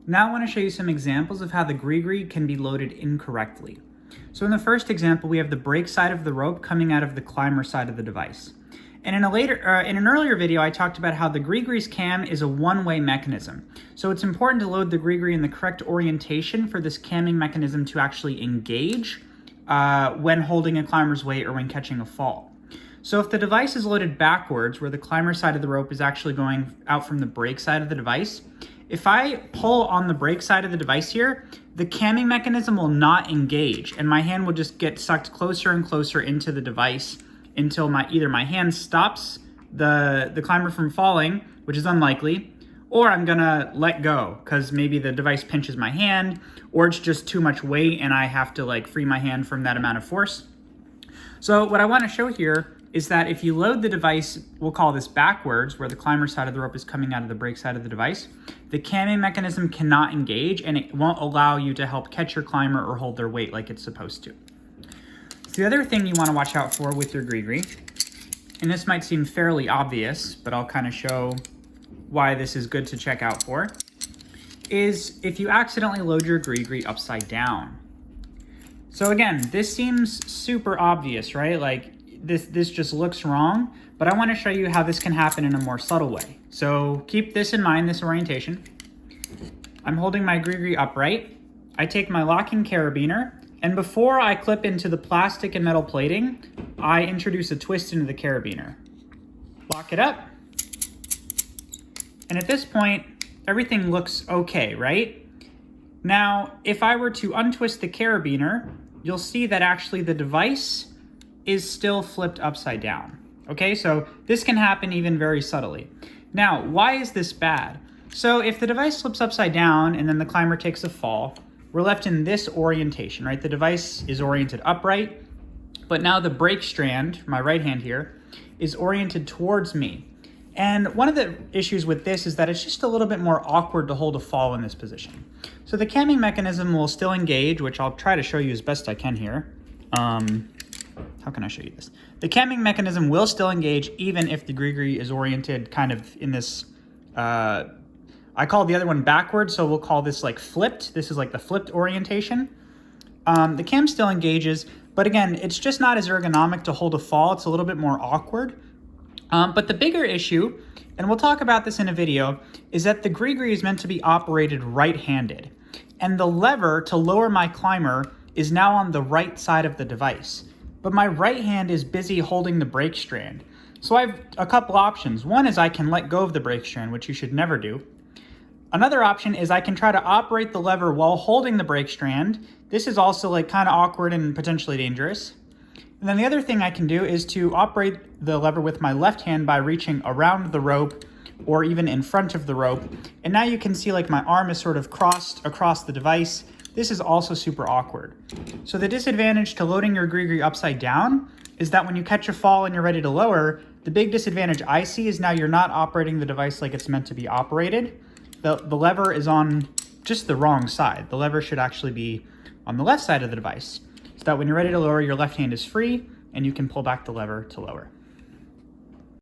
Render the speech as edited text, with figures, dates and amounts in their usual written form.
Now I want to show you some examples of how the GriGri can be loaded incorrectly. So in the first example, we have the brake side of the rope coming out of the climber side of the device. And in an earlier video, I talked about how the GriGri's cam is a one-way mechanism. So it's important to load the GriGri in the correct orientation for this camming mechanism to actually engage when holding a climber's weight or when catching a fall. So if the device is loaded backwards, where the climber side of the rope is actually going out from the brake side of the device, if I pull on the brake side of the device here, the camming mechanism will not engage, and my hand will just get sucked closer and closer into the device until either my hand stops the climber from falling, which is unlikely, or I'm gonna let go because maybe the device pinches my hand, or it's just too much weight and I have to free my hand from that amount of force. So what I want to show here is that if you load the device, we'll call this backwards, where the climber side of the rope is coming out of the brake side of the device, the camming mechanism cannot engage and it won't allow you to help catch your climber or hold their weight like it's supposed to. So the other thing you want to watch out for with your GriGri, and this might seem fairly obvious, but I'll kind of show why this is good to check out for, is if you accidentally load your GriGri upside down. So again, this seems super obvious, right? This just looks wrong, but I want to show you how this can happen in a more subtle way. So keep this in mind, this orientation. I'm holding my GriGri upright. I take my locking carabiner, and before I clip into the plastic and metal plating, I introduce a twist into the carabiner. Lock it up. And at this point, everything looks okay, right? Now, if I were to untwist the carabiner, you'll see that actually the device is still flipped upside down. Okay, so this can happen even very subtly. Now, why is this bad? So if the device slips upside down and then the climber takes a fall, we're left in this orientation, right? The device is oriented upright, but now the brake strand, my right hand here, is oriented towards me. And one of the issues with this is that it's just a little bit more awkward to hold a fall in this position. So the camming mechanism will still engage, which I'll try to show you as best I can here. How can I show you this? The camming mechanism will still engage even if the GriGri is oriented kind of in this, I call the other one backwards, so we'll call this flipped. This is the flipped orientation. The cam still engages, but again, it's just not as ergonomic to hold a fall. It's a little bit more awkward. But the bigger issue, and we'll talk about this in a video, is that the GriGri is meant to be operated right-handed. And the lever to lower my climber is now on the right side of the device. But my right hand is busy holding the brake strand. So I have a couple options. One is I can let go of the brake strand, which you should never do. Another option is I can try to operate the lever while holding the brake strand. This is also kind of awkward and potentially dangerous. And then the other thing I can do is to operate the lever with my left hand by reaching around the rope or even in front of the rope. And now you can see my arm is sort of crossed across the device. This is also super awkward. So the disadvantage to loading your GriGri upside down is that when you catch a fall and you're ready to lower, the big disadvantage I see is now you're not operating the device like it's meant to be operated. The lever is on just the wrong side. The lever should actually be on the left side of the device, so that when you're ready to lower, your left hand is free and you can pull back the lever to lower.